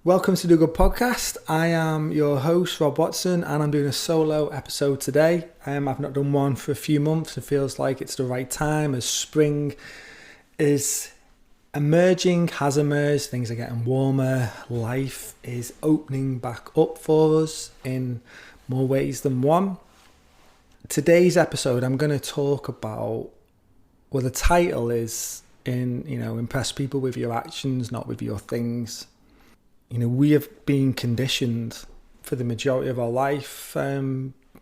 Welcome to the Good Podcast. I am your host, Rob Watson, and I'm doing a solo episode today. I've not done one for a few months. It feels like it's the right time as spring is has emerged. Things are getting warmer. Life is opening back up for us in more ways than one. Today's episode, I'm going to talk about, well, the title is impress people with your actions, not with your things. We have been conditioned for the majority of our life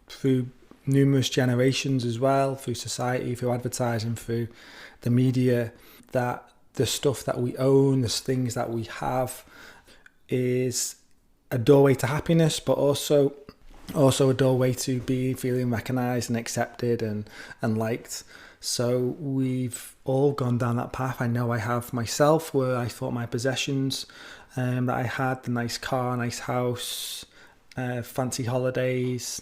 through numerous generations as well, through society, through advertising, through the media, that the stuff that we own, the things that we have is a doorway to happiness, but also a doorway to be feeling recognised and accepted and liked. So we've all gone down that path. I know I have myself, where I thought my possessions that I had, the nice car, nice house, fancy holidays,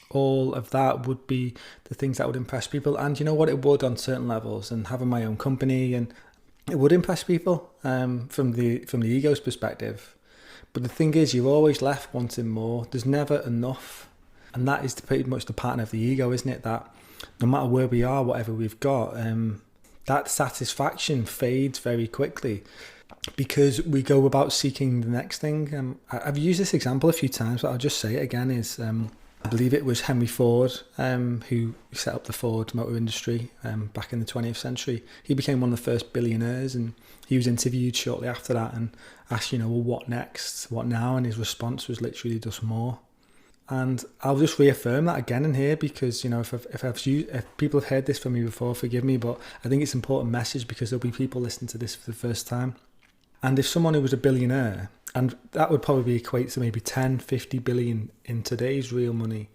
all of that would be the things that would impress people. And you know what, it would on certain levels, and having my own company, and it would impress people from the ego's perspective. But the thing is, you're always left wanting more. There's never enough. And that is pretty much the pattern of the ego, isn't it? That no matter where we are, whatever we've got, that satisfaction fades very quickly, because we go about seeking the next thing. I've used this example a few times, but I'll just say it again, I believe it was Henry Ford who set up the Ford motor industry back in the 20th century. He became one of the first billionaires, and he was interviewed shortly after that and asked, well, what next? What now? And his response was literally just more. And I'll just reaffirm that again in here, because if people have heard this from me before, forgive me, but I think it's an important message, because there'll be people listening to this for the first time. And if someone who was a billionaire, and that would probably equate to maybe 10, 50 billion in today's real money,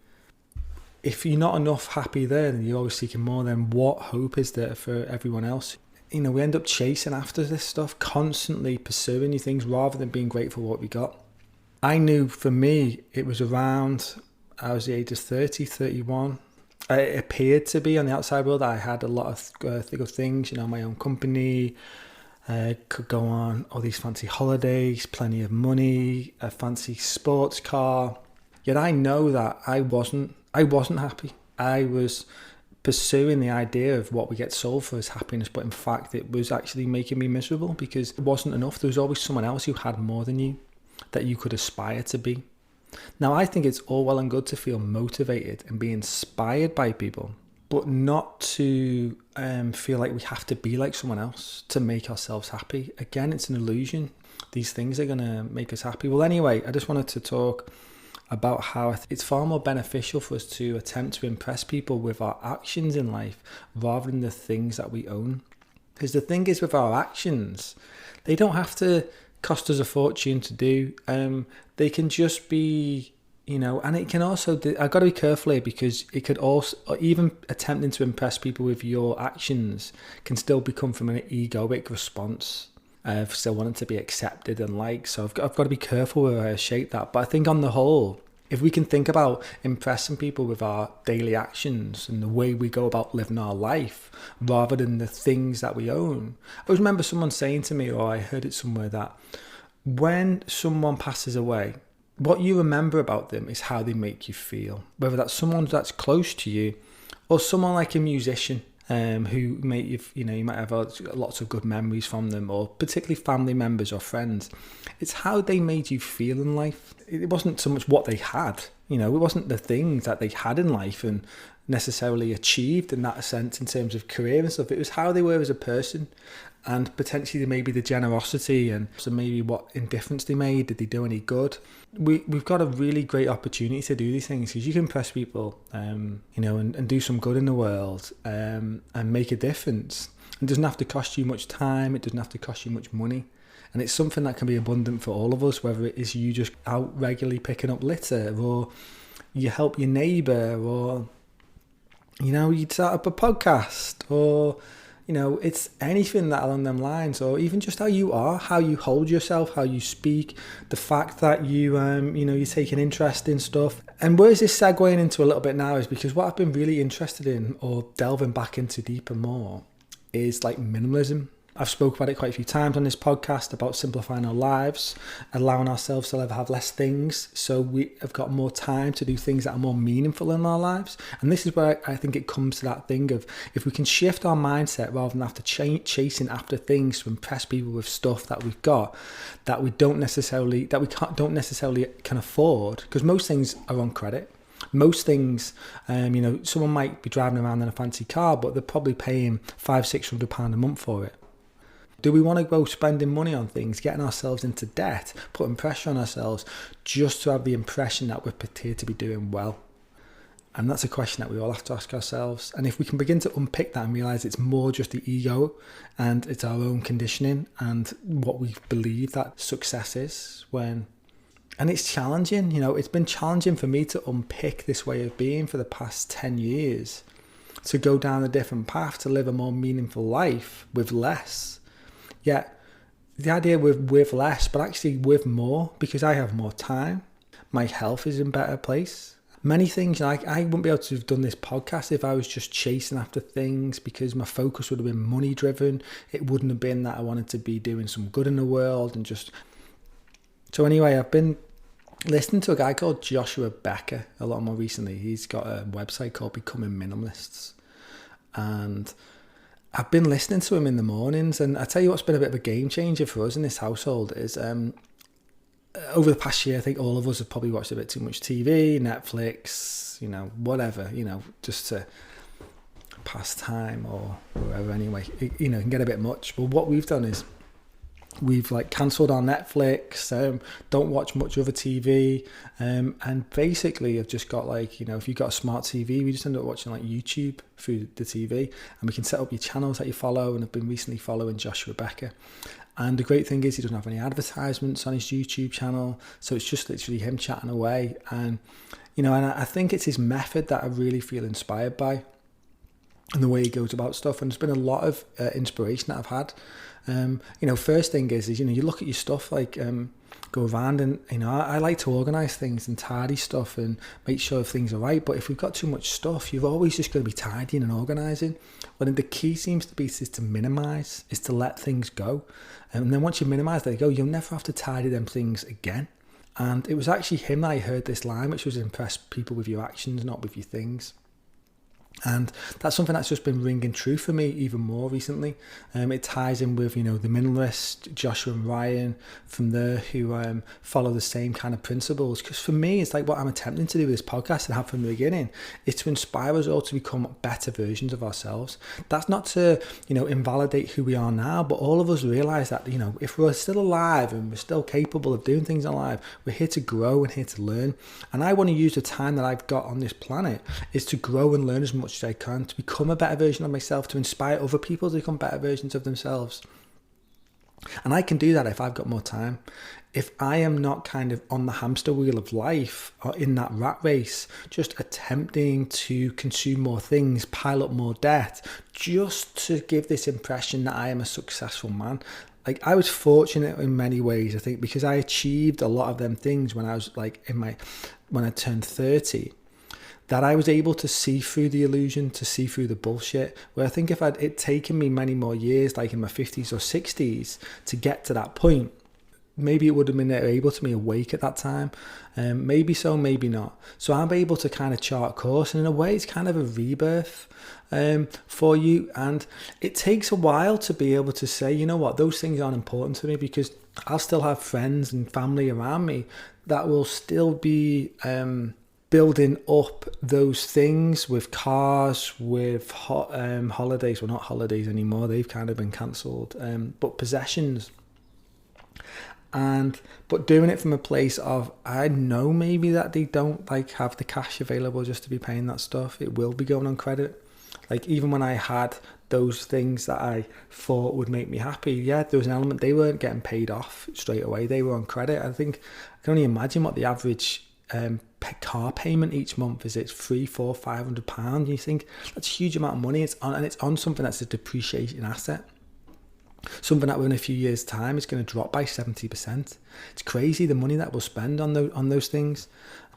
if you're not enough happy there, then you're always seeking more, then what hope is there for everyone else? We end up chasing after this stuff, constantly pursuing new things rather than being grateful for what we got. I knew for me, it was around, I was the age of 30, 31. It appeared to be on the outside world. I had a lot of good things, my own company, could go on all these fancy holidays, plenty of money, a fancy sports car. Yet I know that I wasn't happy. I was pursuing the idea of what we get sold for as happiness, but in fact it was actually making me miserable, because it wasn't enough. There was always someone else who had more than you, that you could aspire to be. Now, I think it's all well and good to feel motivated and be inspired by people, but not to feel like we have to be like someone else to make ourselves happy. Again, it's an illusion. These things are going to make us happy. Well, anyway, I just wanted to talk about how it's far more beneficial for us to attempt to impress people with our actions in life rather than the things that we own. Because the thing is, with our actions, they don't have to cost us a fortune to do. They can just be, and it can also, I've got to be careful here, because it could also, even attempting to impress people with your actions can still become from an egoic response of still wanting to be accepted and liked. So I've got to be careful where I shape that. But I think on the whole, if we can think about impressing people with our daily actions and the way we go about living our life rather than the things that we own. I always remember someone saying to me, or I heard it somewhere, that when someone passes away, what you remember about them is how they make you feel. Whether that's someone that's close to you, or someone like a musician who you might have lots of good memories from them, or particularly family members or friends. It's how they made you feel in life. It wasn't so much what they had, it wasn't the things that they had in life and necessarily achieved in that sense in terms of career and stuff. It was how they were as a person, and potentially maybe the generosity, and so maybe what indifference they made. Did they do any good? We've got a really great opportunity to do these things, because you can impress people, and do some good in the world, and make a difference. It doesn't have to cost you much time. It doesn't have to cost you much money. And it's something that can be abundant for all of us, whether it is you just out regularly picking up litter, or you help your neighbour, or, you start up a podcast, or, it's anything that along them lines, or even just how you are, how you hold yourself, how you speak, the fact that you take an interest in stuff. And where is this segueing into a little bit now is because what I've been really interested in, or delving back into deeper more, is like minimalism. I've spoke about it quite a few times on this podcast about simplifying our lives, allowing ourselves to have less things so we have got more time to do things that are more meaningful in our lives. And this is where I think it comes to that thing of, if we can shift our mindset rather than after chasing after things to impress people with stuff that we've got that we don't necessarily can afford, because most things are on credit. Most things, someone might be driving around in a fancy car, but they're probably paying £500-600 a month for it. Do we want to go spending money on things, getting ourselves into debt, putting pressure on ourselves just to have the impression that we're prepared to be doing well? And that's a question that we all have to ask ourselves. And if we can begin to unpick that and realise it's more just the ego and it's our own conditioning and what we believe that success is and it's challenging, it's been challenging for me to unpick this way of being for the past 10 years, to go down a different path, to live a more meaningful life with less. Yet the idea with less, but actually with more, because I have more time, my health is in a better place. Many things, I wouldn't be able to have done this podcast if I was just chasing after things, because my focus would have been money driven. It wouldn't have been that I wanted to be doing some good in the world and just... So anyway, I've been listening to a guy called Joshua Becker a lot more recently. He's got a website called Becoming Minimalists. And I've been listening to him in the mornings, and I tell you what's been a bit of a game changer for us in this household is over the past year, I think all of us have probably watched a bit too much TV, Netflix, whatever, just to pass time or whatever. Anyway, it can get a bit much. But what we've done is we've cancelled our Netflix, don't watch much other TV, and basically I've just got if you've got a smart TV, we just end up watching YouTube through the TV, and we can set up your channels that you follow. And I've been recently following Joshua Becker, and the great thing is he doesn't have any advertisements on his YouTube channel, so it's just literally him chatting away. And and I think it's his method that I really feel inspired by, and the way he goes about stuff. And there's been a lot of inspiration that I've had. First thing is you look at your stuff, go around and, I like to organise things and tidy stuff and make sure things are right. But if we've got too much stuff, you're always just going to be tidying and organising. When the key seems to be is to minimise, is to let things go. And then once you minimise, there you go, you'll never have to tidy them things again. And it was actually him that I heard this line, which was impress people with your actions, not with your things. And that's something that's just been ringing true for me even more recently. It ties in with, the minimalist, Joshua and Ryan from there, who follow the same kind of principles. Because for me, it's what I'm attempting to do with this podcast and have from the beginning, is to inspire us all to become better versions of ourselves. That's not to, invalidate who we are now, but all of us realise that, if we're still alive and we're still capable of doing things in life, we're here to grow and here to learn. And I want to use the time that I've got on this planet is to grow and learn as much as I can, to become a better version of myself, to inspire other people to become better versions of themselves. And I can do that if I've got more time. If I am not kind of on the hamster wheel of life or in that rat race, just attempting to consume more things, pile up more debt, just to give this impression that I am a successful man. I was fortunate in many ways, I think, because I achieved a lot of them things when I was when I turned 30. That I was able to see through the illusion, to see through the bullshit, where I think if it taken me many more years, in my 50s or 60s, to get to that point, maybe it would have been able to me awake at that time. Maybe so, maybe not. So I'm able to kind of chart course, and in a way it's kind of a rebirth for you. And it takes a while to be able to say, you know what, those things aren't important to me, because I'll still have friends and family around me that will still be... building up those things with cars, with holidays. Well, not holidays anymore, they've kind of been cancelled, but possessions. But doing it from a place of, I know maybe that they don't have the cash available just to be paying that stuff. It will be going on credit. Even when I had those things that I thought would make me happy, there was an element, they weren't getting paid off straight away, they were on credit. I think I can only imagine what the average car payment each month is. It's £300-500. You think that's a huge amount of money. It's on something that's a depreciating asset, something that within a few years' time is going to drop by 70%. It's crazy the money that we'll spend on those things.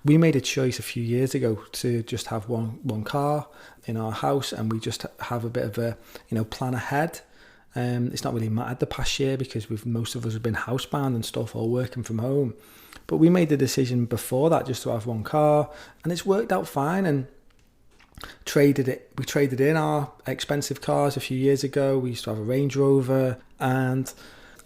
We made a choice a few years ago to just have one car in our house, and we just have a bit of a plan ahead. It's not really mattered the past year because most of us have been housebound and stuff, or working from home. But we made the decision before that just to have one car, and it's worked out fine. And we traded in our expensive cars a few years ago. We used to have a Range Rover, and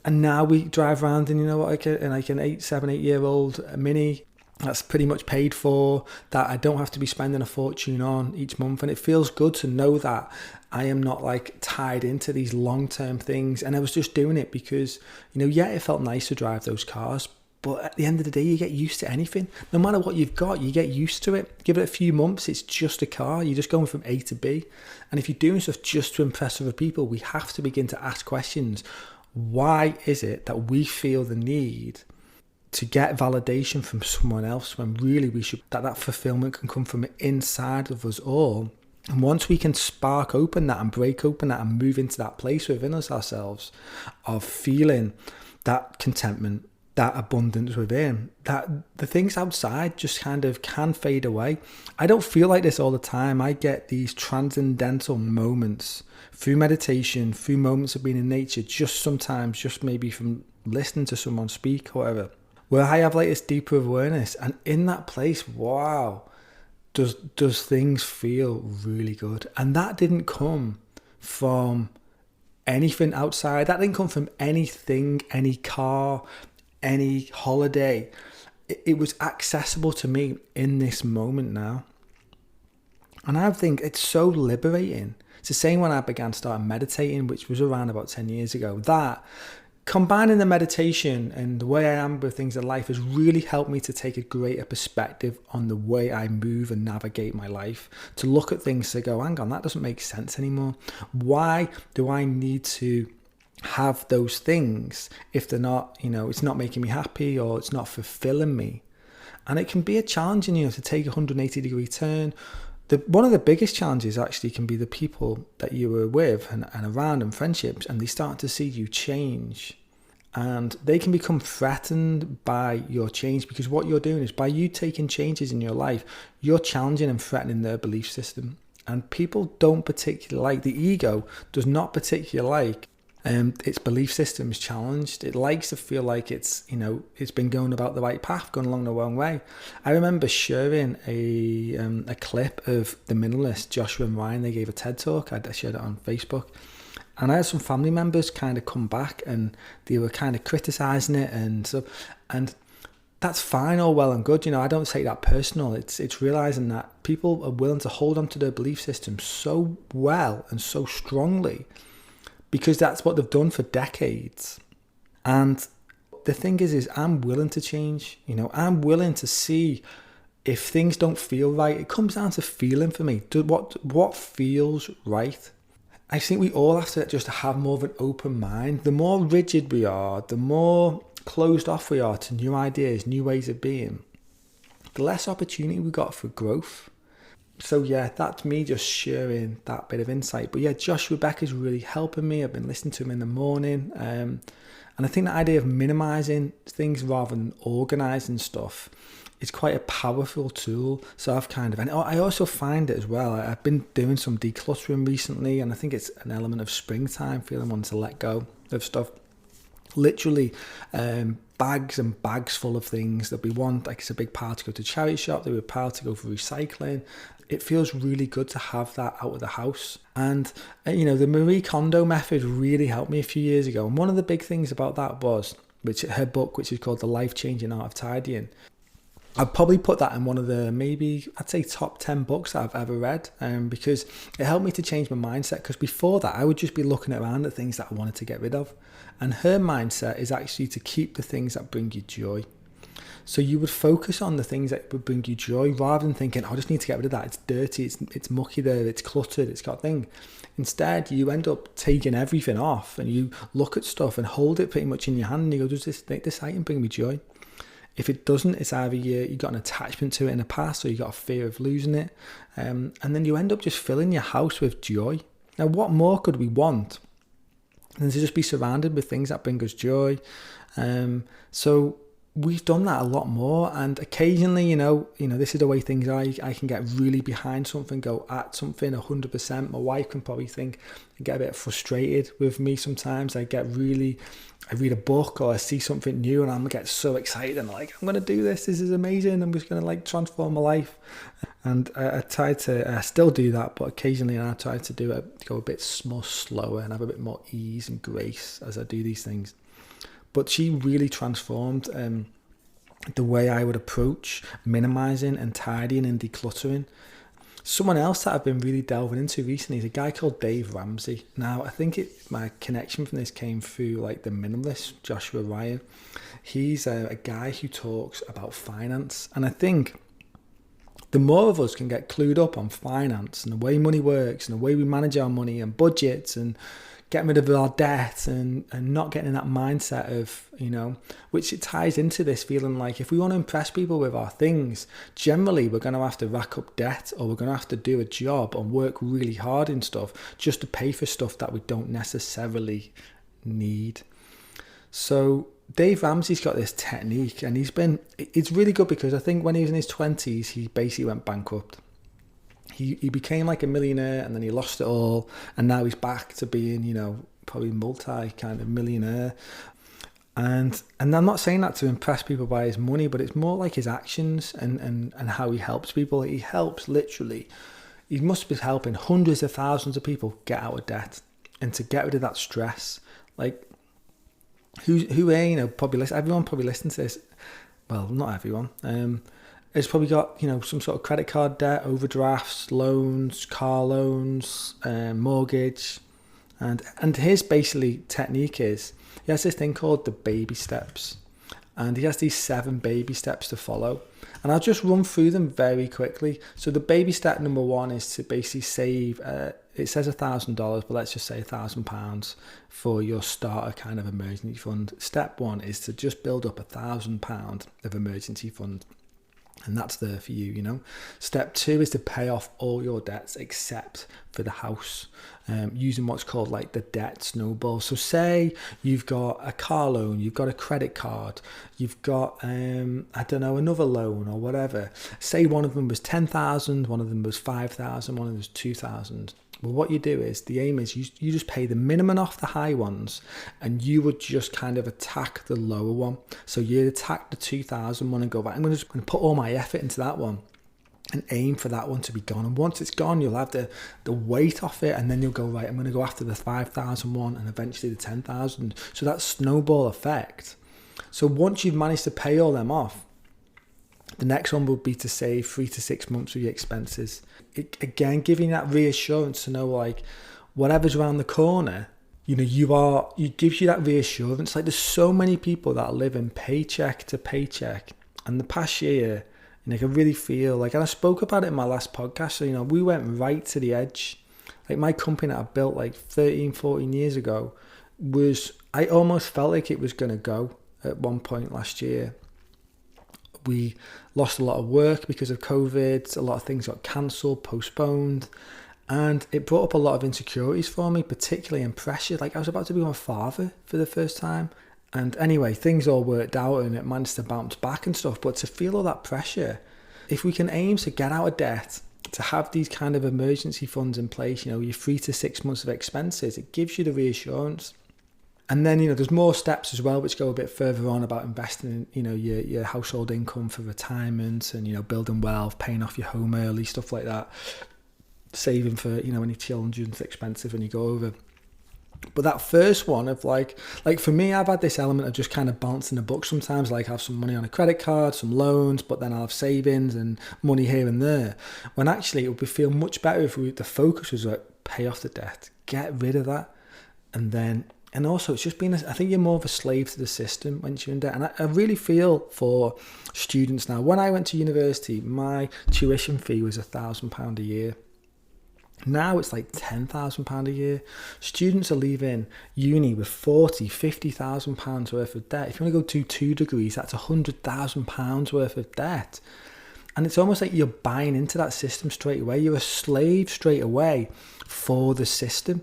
now we drive around in, like an 8 year old Mini that's pretty much paid for, that I don't have to be spending a fortune on each month. And it feels good to know that I am not like tied into these long-term things. And I was just doing it because, it felt nice to drive those cars. But at the end of the day, you get used to anything. No matter what you've got, you get used to it. Give it a few months, it's just a car. You're just going from A to B. And if you're doing stuff just to impress other people, we have to begin to ask questions. Why is it that we feel the need to get validation from someone else when really we should, that fulfillment can come from inside of us all? And once we can spark open that and break open that and move into that place within us ourselves of feeling that contentment, that abundance within, that the things outside just kind of can fade away. I don't feel like this all the time. I get these transcendental moments through meditation, through moments of being in nature, just maybe from listening to someone speak or whatever, where I have like this deeper awareness. And in that place, wow, does things feel really good. And that didn't come from anything outside. That didn't come from anything, any car, any holiday. It was accessible to me in this moment now. And I think it's so liberating. It's the same when I began starting meditating, which was around about 10 years ago. That combining the meditation and the way I am with things in life has really helped me to take a greater perspective on the way I move and navigate my life, to look at things to go, hang on, that doesn't make sense anymore. Why do I need to have those things if they're not, it's not making me happy or it's not fulfilling me? And it can be a challenge, to take a 180-degree turn. One of the biggest challenges actually can be the people that you were with and around, and friendships, and they start to see you change. And they can become threatened by your change, because what you're doing is, by you taking changes in your life, you're challenging and threatening their belief system. And people don't particularly like, the ego does not particularly like its belief system is challenged. It likes to feel like it's been going about the right path, going along the wrong way. I remember sharing a clip of the Minimalist, Joshua and Ryan. They gave a TED talk. I shared it on Facebook, and I had some family members kind of come back and they were kind of criticizing it and stuff. And that's fine, all well and good. I don't take that personal. It's realizing that people are willing to hold on to their belief system so well and so strongly, because that's what they've done for decades. And the thing is I'm willing to change. I'm willing to see if things don't feel right. It comes down to feeling for me. What feels right? I think we all have to just have more of an open mind. The more rigid we are, the more closed off we are to new ideas, new ways of being, the less opportunity we got for growth. So yeah, that's me just sharing that bit of insight. But yeah, Josh Rebecca's really helping me. I've been listening to him in the morning. And I think the idea of minimizing things rather than organizing stuff is quite a powerful tool. So and I also find it as well. I've been doing some decluttering recently, and I think it's an element of springtime, feeling wanting to let go of stuff. Literally, bags and bags full of things that we want. Like, it's a big pile to go to charity shop, there's a pile to go for recycling. It feels really good to have that out of the house. And, the Marie Kondo method really helped me a few years ago. And one of the big things about that was, her book, which is called The Life-Changing Art of Tidying. I'd probably put that in one of the, maybe, I'd say top 10 books that I've ever read, because it helped me to change my mindset. Because before that, I would just be looking around at things that I wanted to get rid of. And her mindset is actually to keep the things that bring you joy. So you would focus on the things that would bring you joy, rather than thinking, I just need to get rid of that. It's dirty, it's mucky there, it's cluttered, it's got a thing. Instead, you end up taking everything off, and you look at stuff and hold it pretty much in your hand, and you go, does this item bring me joy? If it doesn't, it's either you got an attachment to it in the past, or you got a fear of losing it. And then you end up just filling your house with joy. Now, what more could we want than to just be surrounded with things that bring us joy? So we've done that a lot more, and occasionally, this is the way things are. I can get really behind something, go at something 100%. My wife can probably get a bit frustrated with me sometimes. I read a book or I see something new and I'm get so excited and I'm going to do this. This is amazing. I'm just going to transform my life. And I still do that, but occasionally I try to go a bit more slower and have a bit more ease and grace as I do these things. But she really transformed the way I would approach minimizing and tidying and decluttering. Someone else that I've been really delving into recently is a guy called Dave Ramsey. Now, I think my connection from this came through the Minimalist, Joshua Ryan. He's a guy who talks about finance. And I think the more of us can get clued up on finance and the way money works and the way we manage our money and budgets and getting rid of our debt and not getting in that mindset of, which it ties into this feeling like if we want to impress people with our things, generally we're going to have to rack up debt, or we're going to have to do a job and work really hard in stuff just to pay for stuff that we don't necessarily need. So Dave Ramsey's got this technique, and it's really good because I think when he was in his 20s, he basically went bankrupt. He became a millionaire, and then he lost it all, and now he's back to being, probably multi kind of millionaire. And I'm not saying that to impress people by his money, but it's more his actions and how he helps people. He helps he must be helping hundreds of thousands of people get out of debt and to get rid of that stress. Everyone probably listens to this. Well, not everyone. It's probably got, some sort of credit card debt, overdrafts, loans, car loans, mortgage. And his basically technique is, he has this thing called the baby steps. And he has these 7 baby steps to follow. And I'll just run through them very quickly. So the baby step number 1 is to basically save, it says $1,000, but let's just say £1,000 for your starter kind of emergency fund. Step 1 is to just build up £1,000 of emergency fund. And that's there for you, Step 2 is to pay off all your debts except for the house, using what's called the debt snowball. So say you've got a car loan, you've got a credit card, you've got, another loan or whatever. Say one of them was 10,000, one of them was 5,000, one of them was 2,000. Well, what you do is, the aim is you just pay the minimum off the high ones, and you would just kind of attack the lower one. So you'd attack the 2,000 one and go, right, I'm going to put all my effort into that one and aim for that one to be gone. And once it's gone, you'll have the weight off it, and then you'll go, right, I'm going to go after the 5,000 one and eventually the 10,000. So that snowball effect. So once you've managed to pay all them off, the next one would be to save 3 to 6 months of your expenses. Again, giving that reassurance to know whatever's around the corner, it gives you that reassurance. There's so many people that are living paycheck to paycheck. And the past year, I can really feel and I spoke about it in my last podcast. So, we went right to the edge. My company that I built 13, 14 years ago I almost felt like it was going to go at one point last year. We lost a lot of work because of COVID. A lot of things got cancelled, postponed. And it brought up a lot of insecurities for me, particularly in pressure. I was about to become a father for the first time. And anyway, things all worked out and it managed to bounce back and stuff. But to feel all that pressure, if we can aim to get out of debt, to have these kind of emergency funds in place, your 3 to 6 months of expenses, it gives you the reassurance. And then, there's more steps as well, which go a bit further on about investing in, your household income for retirement and, building wealth, paying off your home early, stuff like that. Saving for, any children's expenses when you go over. But that first one of for me, I've had this element of just kind of balancing the book sometimes, have some money on a credit card, some loans, but then I'll have savings and money here and there. When actually it would feel much better if the focus was pay off the debt, get rid of that. And also, it's just I think you're more of a slave to the system once you're in debt. And I really feel for students now. When I went to university, my tuition fee was £1,000 a year. Now it's £10,000 a year. Students are leaving uni with £40,000-50,000 worth of debt. If you want to go to 2 degrees, that's £100,000 worth of debt. And it's almost like you're buying into that system straight away. You're a slave straight away for the system.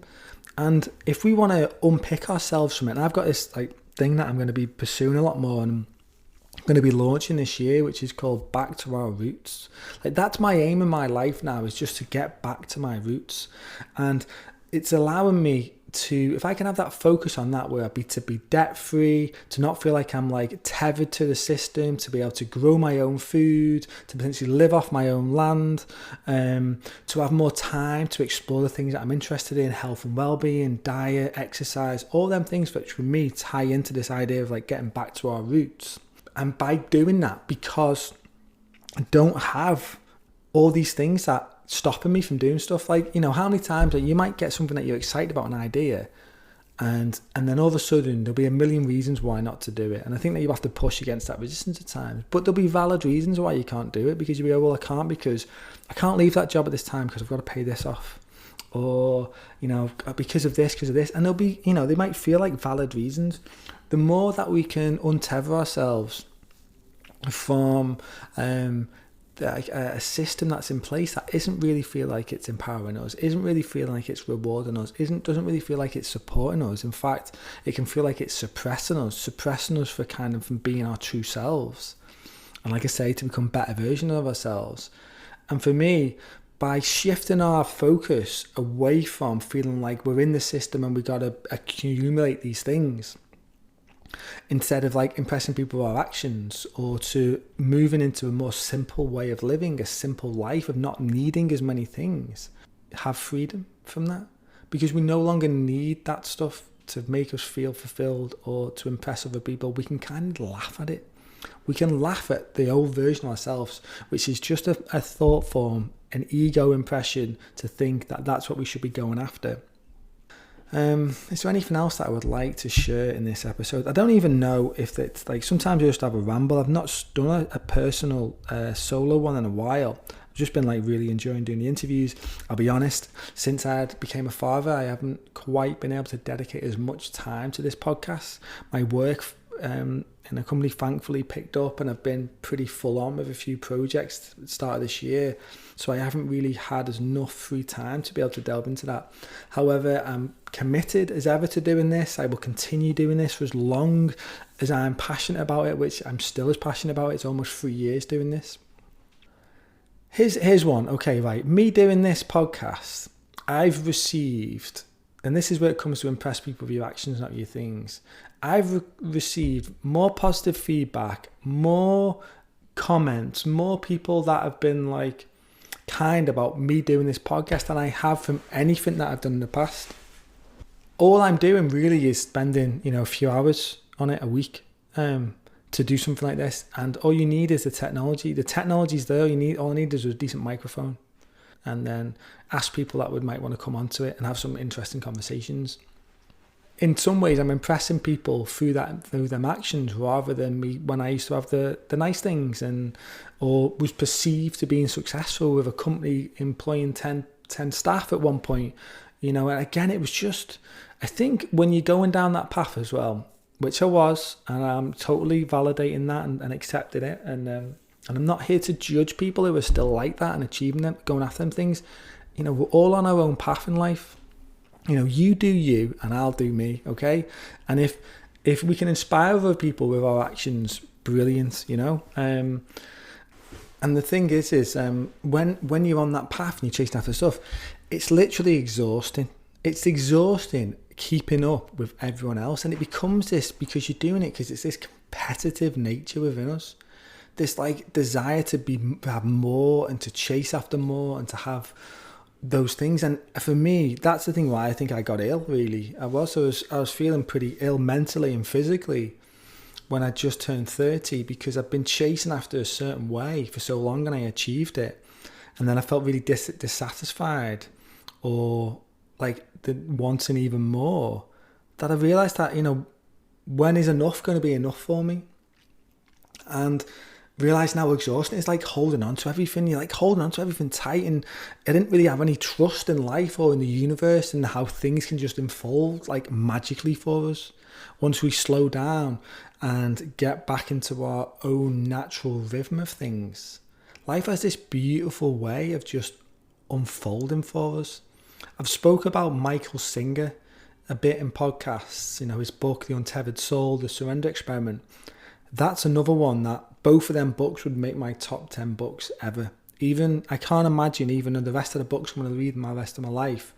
And if we want to unpick ourselves from it, and I've got this thing that I'm going to be pursuing a lot more, and going to be launching this year, which is called Back to Our Roots. Like, that's my aim in my life now, is just to get back to my roots. And it's allowing me to, if I can have that focus on that, where to be debt free, to not feel like I'm like tethered to the system, to be able to grow my own food, to potentially live off my own land, to have more time to explore the things that I'm interested in, health and well-being, diet, exercise, all them things which for me tie into this idea of like getting back to our roots. And by doing that, because I don't have all these things that stopping me from doing stuff, like, how many times you might get something that you're excited about, an idea, and then all of a sudden there'll be a million reasons why not to do it. And I think that you have to push against that resistance at times, but there'll be valid reasons why you can't do it, because you'll be, well, I can't because I can't leave that job at this time because I've got to pay this off, or because of this, and there'll be, they might feel like valid reasons. The more that we can untether ourselves from a system that's in place that isn't really feel like it's empowering us, isn't really feeling like it's rewarding us, doesn't really feel like it's supporting us. In fact, it can feel like it's suppressing us for kind of from being our true selves. And like I say, to become better versions of ourselves. And for me, by shifting our focus away from feeling like we're in the system and we got to accumulate these things, instead of like impressing people with our actions, or to moving into a more simple way of living, a simple life of not needing as many things, have freedom from that, because we no longer need that stuff to make us feel fulfilled or to impress other people. We can kind of laugh at it. We can laugh at the old version of ourselves, which is just a thought form, an ego impression, to think that that's what we should be going after. Is there anything else that I would like to share in this episode? I don't even know if it's like, sometimes I just have a ramble. I've not done a personal solo one in a while. I've just been like really enjoying doing the interviews. I'll be honest, since I became a father, I haven't quite been able to dedicate as much time to this podcast. My work in a company thankfully picked up, and I've been pretty full on with a few projects at the start of this year, so I haven't really had enough free time to be able to delve into that. However, I'm committed as ever to doing this. I will continue doing this for as long as I'm passionate about it, which I'm still as passionate about. It's almost 3 years doing this. Here's one. Okay, right, me doing this podcast, I've received, and this is where it comes to impress people with your actions, not your things, I've received more positive feedback, more comments, more people that have been like kind about me doing this podcast than I have from anything that I've done in the past. All I'm doing really is spending, a few hours on it a week to do something like this. And all you need is the technology. The technology's there. All I need is a decent microphone, and then ask people that might want to come onto it and have some interesting conversations. In some ways, I'm impressing people through them actions, rather than me when I used to have the nice things or was perceived to being successful with a company employing 10 staff at one point. And again, it was just, I think when you're going down that path as well, which I was, and I'm totally validating that and accepting it, and I'm not here to judge people who are still like that and achieving them, going after them things. We're all on our own path in life. You do you and I'll do me, okay? And if we can inspire other people with our actions, brilliant, And the thing is when you're on that path and you're chasing after stuff, it's literally exhausting. It's exhausting keeping up with everyone else, and it becomes this because you're doing it because it's this competitive nature within us, this like desire to have more and to chase after more and to have those things. And for me, that's the thing why I think I got ill, really. I was feeling pretty ill mentally and physically when I just turned 30, because I've been chasing after a certain way for so long and I achieved it, and then I felt really dissatisfied, or like wanting even more, that I realized that when is enough going to be enough for me? And realizing how exhausting it's like holding on to everything. You're like holding on to everything tight, and I didn't really have any trust in life or in the universe and how things can just unfold like magically for us once we slow down and get back into our own natural rhythm of things. Life has this beautiful way of just unfolding for us. I've spoke about Michael Singer a bit in podcasts, his book, The Untethered Soul, The Surrender Experiment. That's another one that both of them books would make my top 10 books ever. Even, I can't imagine, even though the rest of the books I'm going to read my rest of my life,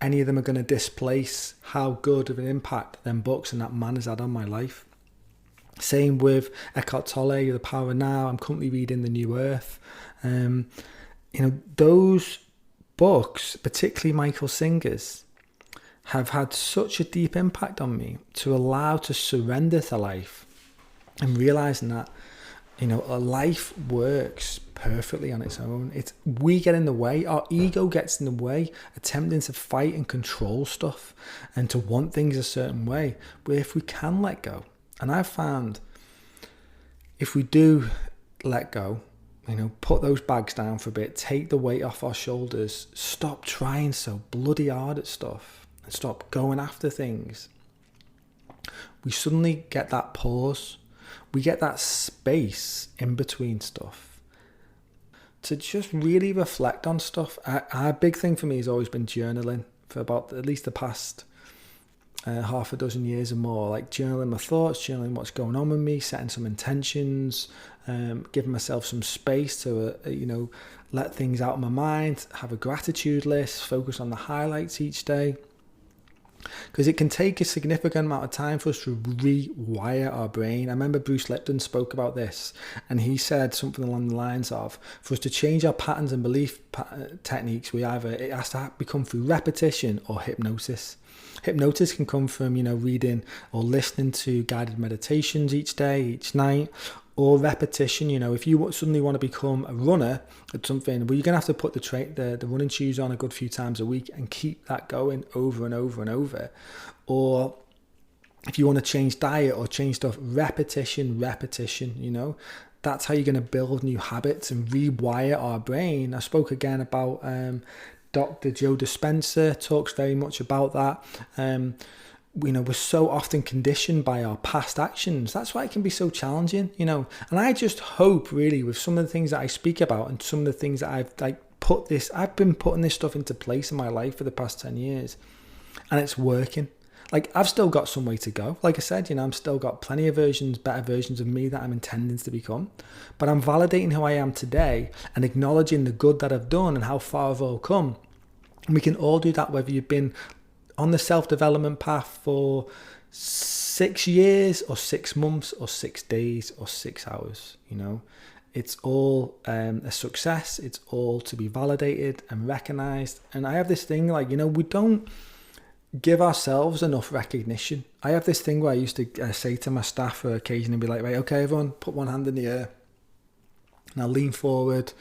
any of them are going to displace how good of an impact them books and that man has had on my life. Same with Eckhart Tolle, The Power of Now. I'm currently reading The New Earth. Those books, particularly Michael Singer's, have had such a deep impact on me to allow to surrender to life and realizing that, a life works perfectly on its own. We get in the way, our ego gets in the way, attempting to fight and control stuff and to want things a certain way. But if we can let go, and I've found if we do let go, put those bags down for a bit, take the weight off our shoulders, stop trying so bloody hard at stuff and stop going after things, we suddenly get that pause. We get that space in between stuff to just really reflect on stuff. A big thing for me has always been journaling for about at least the past half a dozen years or more, like journaling my thoughts, journaling what's going on with me, setting some intentions, giving myself some space to, let things out of my mind, have a gratitude list, focus on the highlights each day. Because it can take a significant amount of time for us to rewire our brain. I remember Bruce Lipton spoke about this, and he said something along the lines of, for us to change our patterns and belief techniques, it has to become through repetition or hypnosis. Hypnosis can come from, reading or listening to guided meditations each day, each night, or repetition. If you suddenly want to become a runner at something, well, you're going to have to put the running shoes on a good few times a week and keep that going over and over and over. Or if you want to change diet or change stuff, repetition, that's how you're going to build new habits and rewire our brain. I spoke again about Dr. Joe Dispenza talks very much about that. We're so often conditioned by our past actions. That's why it can be so challenging, and I just hope really with some of the things that I speak about and some of the things that I've been putting this stuff into place in my life for the past 10 years and it's working. Like, I've still got some way to go. Like I said, I'm still got plenty of better versions of me that I'm intending to become, but I'm validating who I am today and acknowledging the good that I've done and how far I've all come. And we can all do that, whether you've been on the self-development path for 6 years or 6 months or 6 days or 6 hours. It's all a success. It's all to be validated and recognized. And I have this thing we don't give ourselves enough recognition. I have this thing where I used to say to my staff for occasion and be like, right, okay, everyone, put one hand in the air. Now lean forward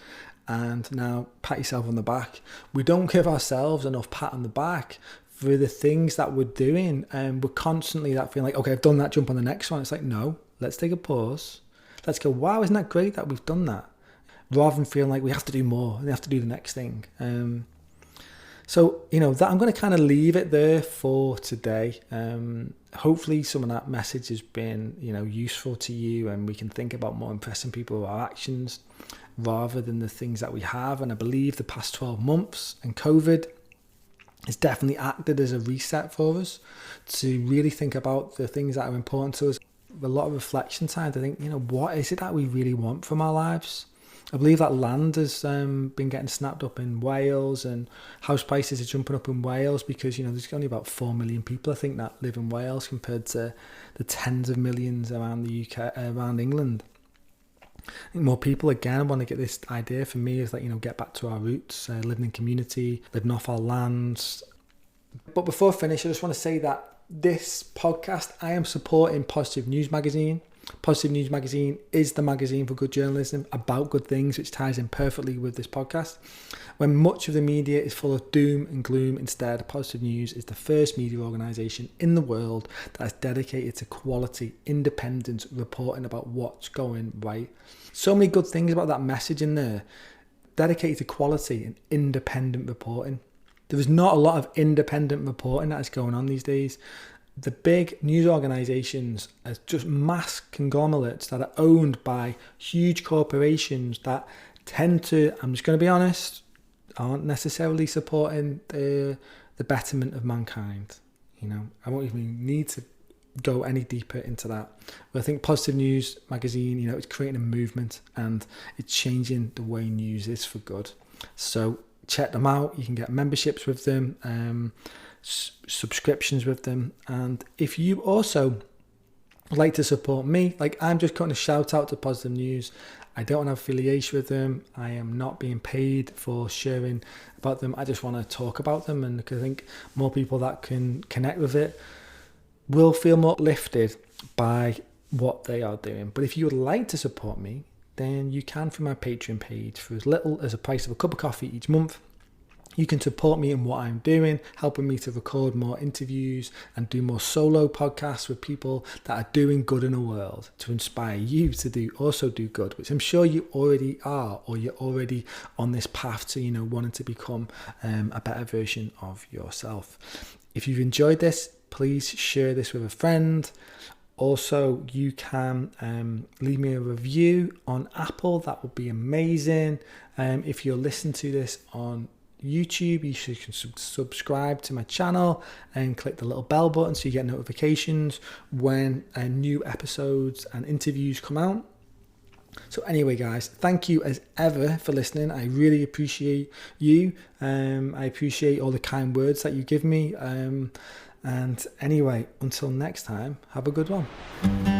and now pat yourself on the back. We don't give ourselves enough pat on the back for the things that we're doing, and we're constantly that feeling like, okay, I've done that, jump on the next one. It's like, no, let's take a pause. Let's go, wow, isn't that great that we've done that? Rather than feeling like we have to do more and we have to do the next thing. So, that I'm going to kind of leave it there for today. Hopefully some of that message has been, useful to you, and we can think about more impressing people with our actions rather than the things that we have. And I believe the past 12 months and COVID has definitely acted as a reset for us to really think about the things that are important to us. A lot of reflection time to think, what is it that we really want from our lives? I believe that land has been getting snapped up in Wales, and house prices are jumping up in Wales because, there's only about 4 million people, I think, that live in Wales compared to the tens of millions around the UK, around England. I think more people, again, want to get this idea for me is get back to our roots, living in community, living off our lands. But before I finish, I just want to say that this podcast, I am supporting Positive News Magazine. Positive News Magazine is the magazine for good journalism about good things, which ties in perfectly with this podcast. When much of the media is full of doom and gloom, instead, Positive News is the first media organisation in the world that is dedicated to quality, independent reporting about what's going right. So many good things about that message in there. Dedicated to quality and independent reporting. There is not a lot of independent reporting that is going on these days. The big news organisations are just mass conglomerates that are owned by huge corporations that tend to, I'm just going to be honest, aren't necessarily supporting the betterment of mankind. I won't even need to go any deeper into that. But I think Positive News magazine, it's creating a movement and it's changing the way news is for good. So check them out. You can get memberships with them, subscriptions with them. And if you also like to support me, I'm just going to shout out to Positive News. I don't have affiliation with them. I am not being paid for sharing about them. I just want to talk about them, and I think more people that can connect with it will feel more lifted by what they are doing. But if you would like to support me, then you can through my Patreon page. For as little as a price of a cup of coffee each month, you can support me in what I'm doing, helping me to record more interviews and do more solo podcasts with people that are doing good in the world, to inspire you to also do good, which I'm sure you already are, or you're already on this path to, wanting to become a better version of yourself. If you've enjoyed this, please share this with a friend. Also, you can leave me a review on Apple. That would be amazing. If you're listening to this on YouTube, you should subscribe to my channel and click the little bell button so you get notifications when new episodes and interviews come out. So anyway, guys, thank you as ever for listening. I really appreciate you. I appreciate all the kind words that you give me. And anyway, until next time, have a good one.